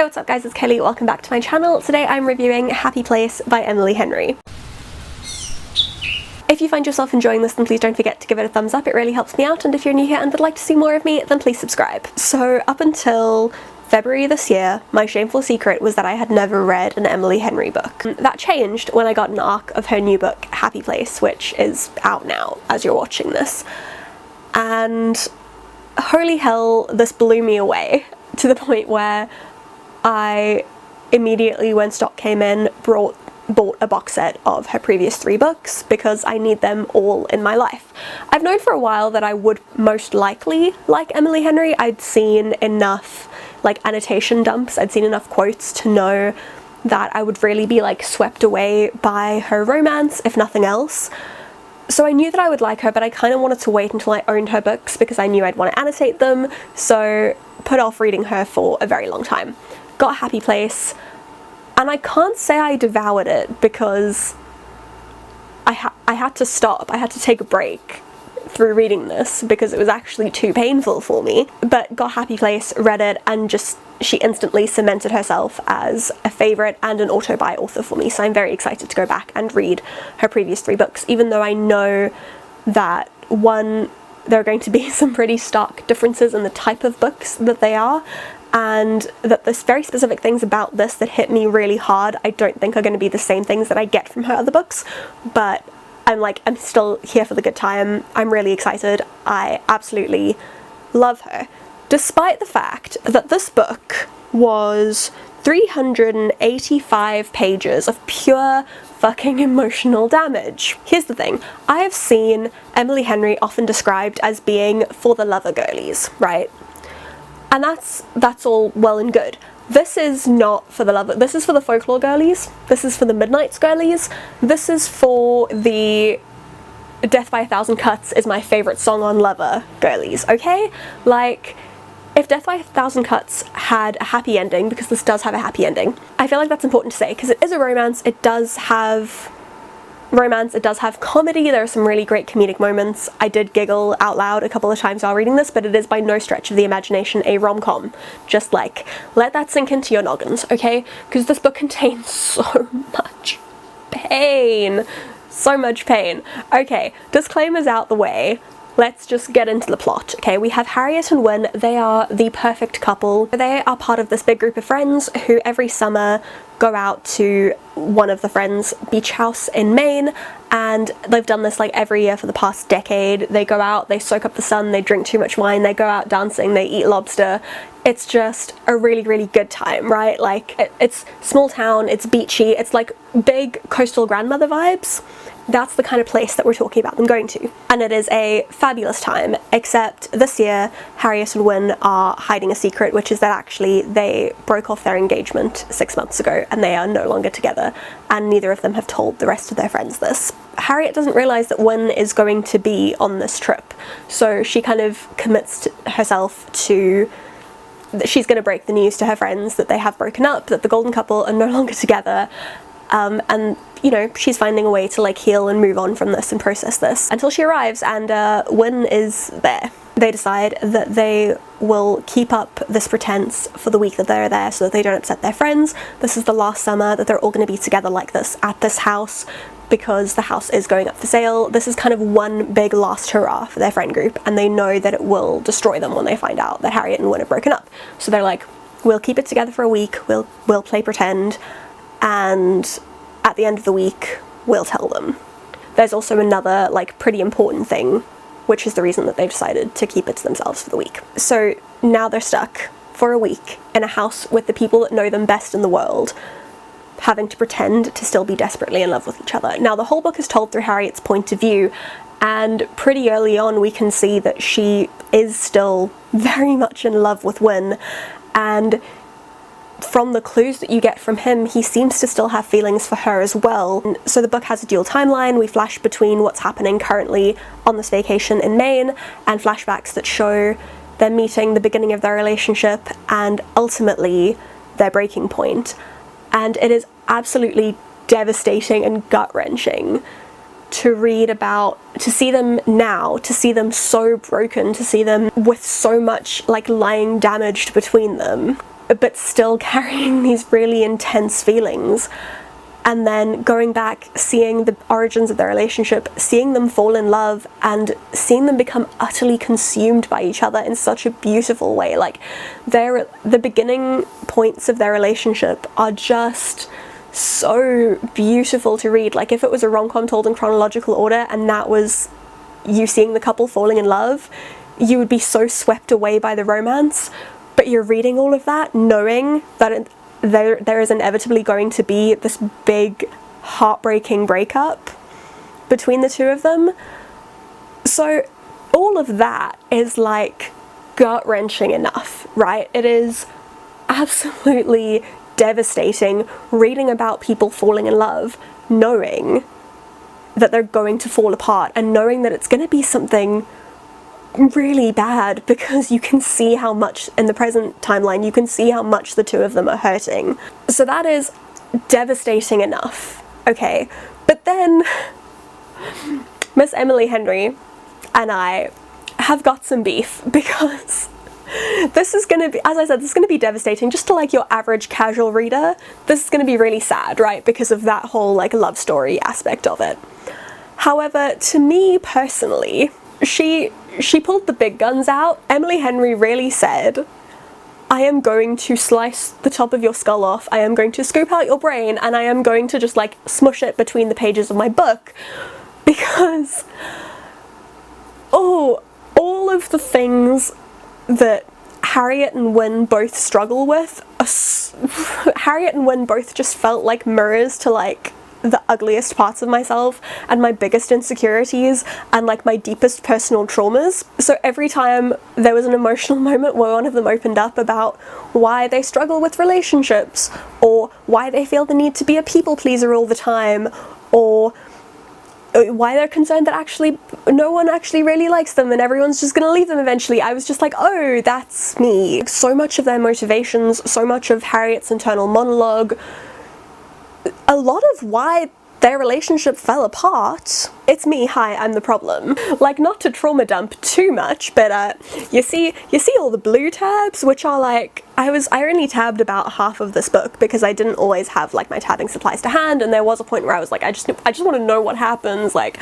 Hey, what's up guys, it's Kelly, welcome back to my channel. Today I'm reviewing Happy Place by Emily Henry. If you find yourself enjoying this, then please don't forget to give it a thumbs up, it really helps me out, and if you're new here and would like to see more of me, then please subscribe. So up until February this year, my shameful secret was that I had never read an Emily Henry book. That changed when I got an arc of her new book, Happy Place, which is out now as you're watching this. And holy hell, this blew me away to the point where I immediately, when stock came in, bought a box set of her previous 3 books because I need them all in my life. I've known for a while that I would most likely like Emily Henry. I'd seen enough like annotation dumps, I'd seen enough quotes to know that I would really be like swept away by her romance, if nothing else. So I knew that I would like her, but I kind of wanted to wait until I owned her books because I knew I'd want to annotate them, so put off reading her for a very long time. Got Happy Place, and I can't say I devoured it because I had to stop, I had to take a break through reading this because it was actually too painful for me. But got Happy Place, read it, and just she instantly cemented herself as a favourite and an auto-buy author for me, so I'm very excited to go back and read her previous 3 books, even though I know that, one, there are going to be some pretty stark differences in the type of books that they are, and that there's very specific things about this that hit me really hard I don't think are going to be the same things that I get from her other books, but I'm still here for the good time. I'm really excited. I absolutely love her. Despite the fact that this book was 385 pages of pure fucking emotional damage. Here's the thing, I have seen Emily Henry often described as being for the lover girlies, right? And that's all well and good. This is not for the lover, this is for the folklore girlies, this is for the Midnights girlies, this is for the Death by a Thousand Cuts is my favourite song on lover girlies, okay? Like, if Death by a Thousand Cuts had a happy ending, because this does have a happy ending, I feel like that's important to say, because it is a romance, it does have romance, it does have comedy, there are some really great comedic moments. I did giggle out loud a couple of times while reading this, but it is by no stretch of the imagination a rom-com. Just like, let that sink into your noggins, okay? Because this book contains so much pain. So much pain. Okay, disclaimers out the way. Let's just get into the plot, okay? We have Harriet and Wynne. They are the perfect couple. They are part of this big group of friends who every summer go out to one of the friends' beach house in Maine, and they've done this like every year for the past decade. They go out, they soak up the sun, they drink too much wine, they go out dancing, they eat lobster. It's just a really, really good time, right? Like, it's small town, it's beachy, it's like big coastal grandmother vibes. That's the kind of place that we're talking about them going to. And it is a fabulous time, except this year, Harriet and Wynne are hiding a secret, which is that actually they broke off their engagement 6 months ago and they are no longer together, and neither of them have told the rest of their friends this. Harriet doesn't realise that Wynne is going to be on this trip, so she kind of commits herself to that she's going to break the news to her friends that they have broken up, that the golden couple are no longer together, and you know, she's finding a way to like heal and move on from this and process this until she arrives, and Wynne is there. They decide that they will keep up this pretense for the week that they're there so that they don't upset their friends. This is the last summer that they're all going to be together like this at this house because the house is going up for sale. This is kind of one big last hurrah for their friend group, and they know that it will destroy them when they find out that Harriet and Wynne have broken up. So they're like, we'll keep it together for a week, we'll play pretend, and at the end of the week, we'll tell them. There's also another, like, pretty important thing, which is the reason that they've decided to keep it to themselves for the week. So now they're stuck for a week in a house with the people that know them best in the world, having to pretend to still be desperately in love with each other. Now, the whole book is told through Harriet's point of view, and pretty early on we can see that she is still very much in love with Wynne, and from the clues that you get from him, he seems to still have feelings for her as well. So the book has a dual timeline. We flash between what's happening currently on this vacation in Maine and flashbacks that show them meeting, the beginning of their relationship, and ultimately their breaking point. And it is absolutely devastating and gut-wrenching to read about, to see them now, to see them so broken, to see them with so much like lying damaged between them. but still carrying these really intense feelings. And then going back, seeing the origins of their relationship, seeing them fall in love, and seeing them become utterly consumed by each other in such a beautiful way. Like, the beginning points of their relationship are just so beautiful to read. Like, if it was a rom-com told in chronological order and that was you seeing the couple falling in love, you would be so swept away by the romance. But you're reading all of that knowing that there is inevitably going to be this big heartbreaking breakup between the two of them. So all of that is like gut-wrenching enough, right? It is absolutely devastating reading about people falling in love, knowing that they're going to fall apart, and knowing that it's going to be something really bad, because you can see how much in the present timeline, you can see how much the two of them are hurting. So that is devastating enough, okay? But then Miss Emily Henry and I have got some beef, because this is going to be, as I said, this is going to be devastating just to like your average casual reader. This is going to be really sad, right? Because of that whole like love story aspect of it. However, to me personally, she pulled the big guns out. Emily Henry really said, I am going to slice the top of your skull off, I am going to scoop out your brain, and I am going to just like smush it between the pages of my book, because all of the things that Harriet and Wynne both struggle with, Harriet and Wynne both just felt like mirrors to like the ugliest parts of myself and my biggest insecurities and like my deepest personal traumas. So every time there was an emotional moment where one of them opened up about why they struggle with relationships, or why they feel the need to be a people pleaser all the time, or why they're concerned that actually no one actually really likes them and everyone's just gonna leave them eventually, I was just like, oh, that's me. So much of their motivations, so much of Harriet's internal monologue, a lot of why their relationship fell apart, it's me, hi, I'm the problem. Like, not to trauma dump too much, but you see all the blue tabs, which are like, I only tabbed about half of this book because I didn't always have like my tabbing supplies to hand, and there was a point where I was like, I just want to know what happens. Like,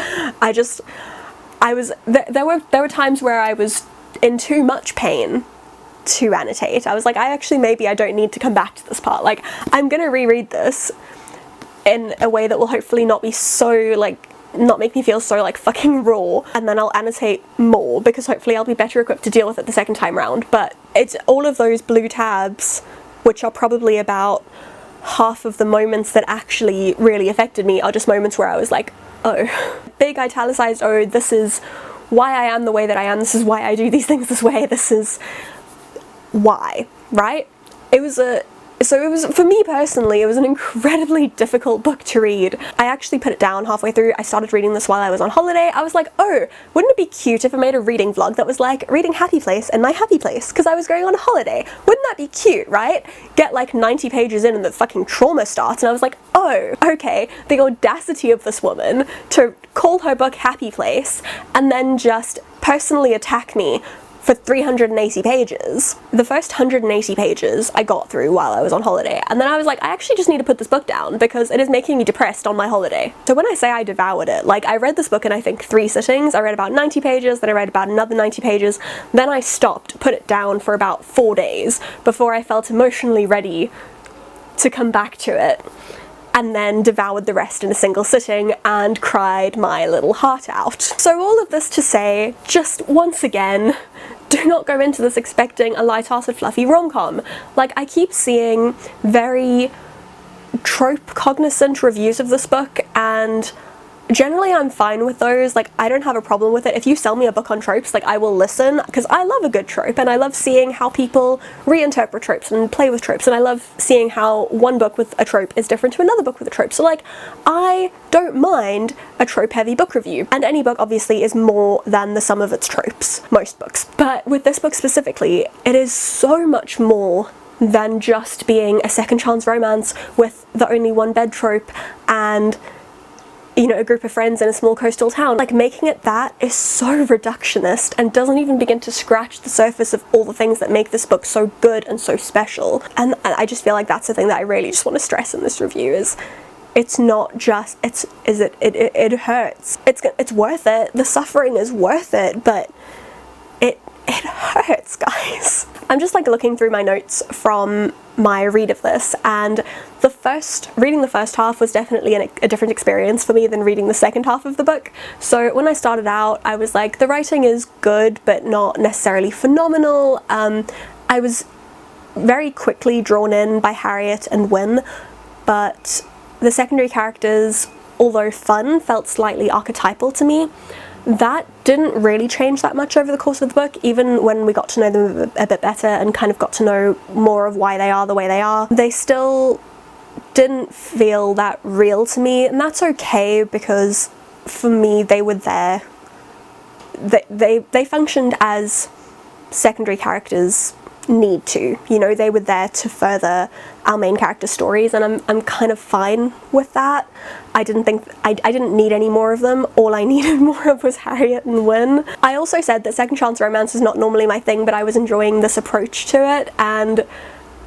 there were times where I was in too much pain to annotate. I was like, maybe I don't need to come back to this part. Like, I'm gonna reread this in a way that will hopefully not be so like, not make me feel so like fucking raw, and then I'll annotate more because hopefully I'll be better equipped to deal with it the second time round. But it's all of those blue tabs, which are probably about half of the moments that actually really affected me, are just moments where I was like, oh, big italicized, oh, this is why I am the way that I am, this is why I do these things this way, this is why, right? So it was, for me personally, it was an incredibly difficult book to read. I actually put it down halfway through. I started reading this while I was on holiday. I was like, oh, wouldn't it be cute if I made a reading vlog that was like reading Happy Place and my happy place, because I was going on a holiday? Wouldn't that be cute, right? Get like 90 pages in and the fucking trauma starts, and I was like, oh, okay, the audacity of this woman to call her book Happy Place and then just personally attack me for 380 pages. The first 180 pages I got through while I was on holiday, and then I was like, I actually just need to put this book down because it is making me depressed on my holiday. So when I say I devoured it, like, I read this book in I think 3 sittings. I read about 90 pages, then I read about another 90 pages, then I stopped, put it down for about 4 days before I felt emotionally ready to come back to it, and then devoured the rest in a single sitting and cried my little heart out. So all of this to say, just once again, do not go into this expecting a light-hearted, fluffy rom-com. Like, I keep seeing very trope-cognizant reviews of this book, and generally I'm fine with those. Like, I don't have a problem with it. If you sell me a book on tropes, like, I will listen, because I love a good trope, and I love seeing how people reinterpret tropes and play with tropes, and I love seeing how one book with a trope is different to another book with a trope. So, like, I don't mind a trope-heavy book review, and any book obviously is more than the sum of its tropes, most books. But with this book specifically, it is so much more than just being a second chance romance with the only one bed trope, and you know, a group of friends in a small coastal town. Like, making it that is so reductionist and doesn't even begin to scratch the surface of all the things that make this book so good and so special. And I just feel like that's the thing that I really just want to stress in this review is it's not just, it hurts. It's worth it. The suffering is worth it, but it hurts, guys. I'm just like looking through my notes from my read of this, and reading the first half was definitely a different experience for me than reading the second half of the book. So when I started out, I was like, the writing is good but not necessarily phenomenal. I was very quickly drawn in by Harriet and Wynne, but the secondary characters, although fun, felt slightly archetypal to me. That didn't really change that much over the course of the book, even when we got to know them a bit better and kind of got to know more of why they are the way they are. They still didn't feel that real to me, and that's okay, because for me they were there. They functioned as secondary characters need to, you know, they were there to further our main character stories, and I'm kind of fine with that. I didn't need any more of them. All I needed more of was Harriet and Wynne. I also said that second chance romance is not normally my thing, but I was enjoying this approach to it, and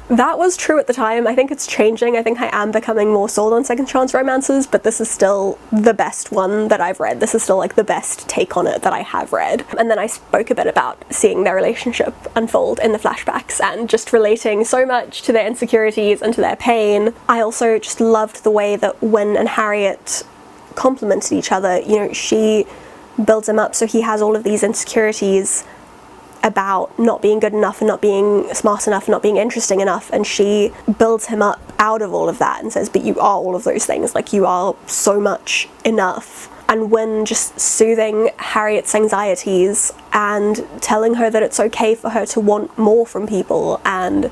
that was true at the time. I think it's changing. I think I am becoming more sold on second chance romances, but this is still the best one that I've read. This is still like the best take on it that I have read. And then I spoke a bit about seeing their relationship unfold in the flashbacks and just relating so much to their insecurities and to their pain. I also just loved the way that Wynne and Harriet complemented each other. You know, she builds him up so he has all of these insecurities about not being good enough and not being smart enough and not being interesting enough, and she builds him up out of all of that and says, but you are all of those things, like you are so much enough. And when just soothing Harriet's anxieties and telling her that it's okay for her to want more from people and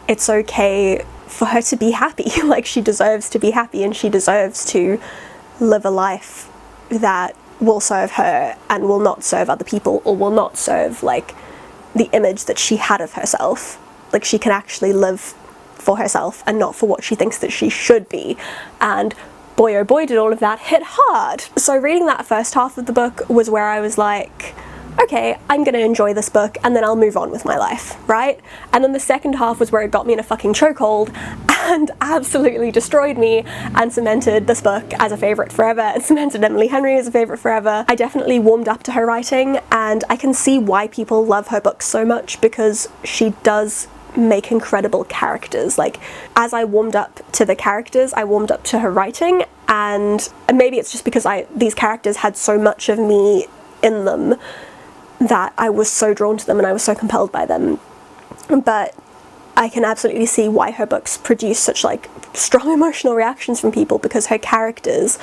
it's okay for her to be happy, like she deserves to be happy and she deserves to live a life that will serve her and will not serve other people, or will not serve like the image that she had of herself. Like she can actually live for herself and not for what she thinks that she should be. And boy oh boy did all of that hit hard. So reading that first half of the book was where I was like, okay, I'm gonna enjoy this book and then I'll move on with my life, right? And then the second half was where it got me in a fucking chokehold and absolutely destroyed me and cemented this book as a favourite forever and cemented Emily Henry as a favourite forever. I definitely warmed up to her writing, and I can see why people love her books so much, because she does make incredible characters. Like, as I warmed up to the characters, I warmed up to her writing, and maybe it's just because these characters had so much of me in them that I was so drawn to them and I was so compelled by them. But I can absolutely see why her books produce such like strong emotional reactions from people, because her characters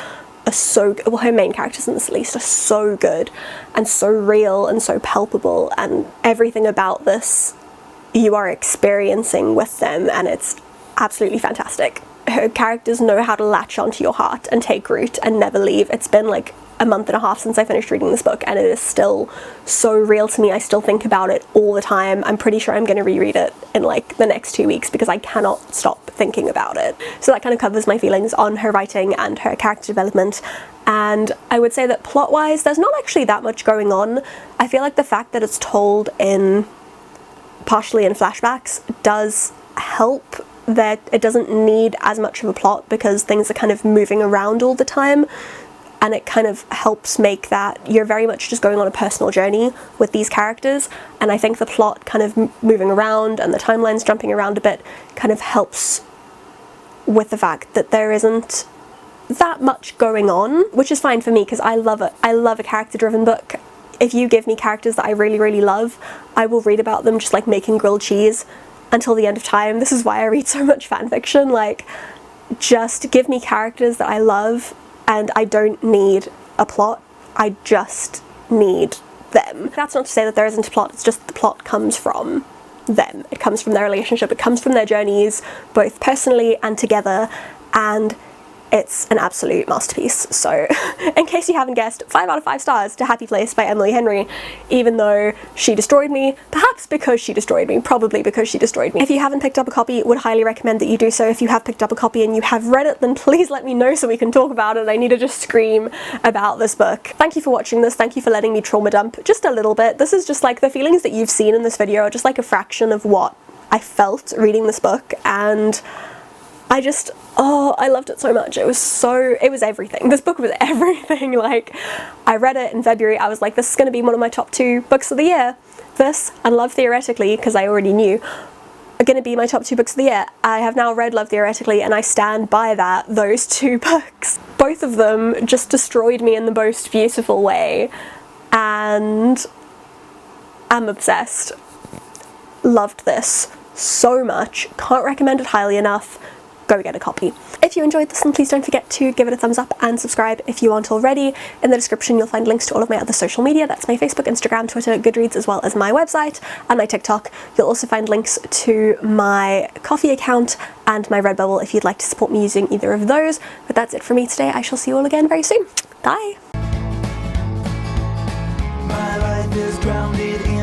are so, well, her main characters in this at least, are so good and so real and so palpable, and everything about this you are experiencing with them, and it's absolutely fantastic. Her characters know how to latch onto your heart and take root and never leave. It's been like a month and a half since I finished reading this book, and it is still so real to me. I still think about it all the time. I'm pretty sure I'm going to reread it in like the next 2 weeks because I cannot stop thinking about it. So that kind of covers my feelings on her writing and her character development. And I would say that plot-wise, there's not actually that much going on. I feel like the fact that it's told partially in flashbacks does help, that it doesn't need as much of a plot because things are kind of moving around all the time. And it kind of helps make that you're very much just going on a personal journey with these characters. And I think the plot kind of moving around and the timelines jumping around a bit kind of helps with the fact that there isn't that much going on, which is fine for me because I love it. I love a character-driven book. If you give me characters that I really, really love, I will read about them just like making grilled cheese until the end of time. This is why I read so much fan fiction. Like, just give me characters that I love, and I don't need a plot, I just need them. That's not to say that there isn't a plot, it's just the plot comes from them. It comes from their relationship, it comes from their journeys, both personally and together, and it's an absolute masterpiece. So in case you haven't guessed, 5 out of 5 stars to Happy Place by Emily Henry, even though she destroyed me, perhaps because she destroyed me, probably because she destroyed me. If you haven't picked up a copy, would highly recommend that you do so. If you have picked up a copy and you have read it, then please let me know so we can talk about it. I need to just scream about this book. Thank you for watching this. Thank you for letting me trauma dump just a little bit. This is just like the feelings that you've seen in this video are just like a fraction of what I felt reading this book, and I just, oh, I loved it so much. It was everything. This book was everything. Like, I read it in February, I was like, this is going to be one of my top 2 books of the year. This and Love Theoretically, because I already knew, are going to be my top 2 books of the year. I have now read Love Theoretically and I stand by that, those 2 books. Both of them just destroyed me in the most beautiful way, and I'm obsessed. Loved this so much. Can't recommend it highly enough. Go get a copy. If you enjoyed this, then please don't forget to give it a thumbs up and subscribe if you aren't already. In the description you'll find links to all of my other social media. That's my Facebook, Instagram, Twitter, Goodreads, as well as my website and my TikTok. You'll also find links to my Ko-fi account and my Redbubble if you'd like to support me using either of those. But that's it for me today. I shall see you all again very soon. Bye! My life is grounded in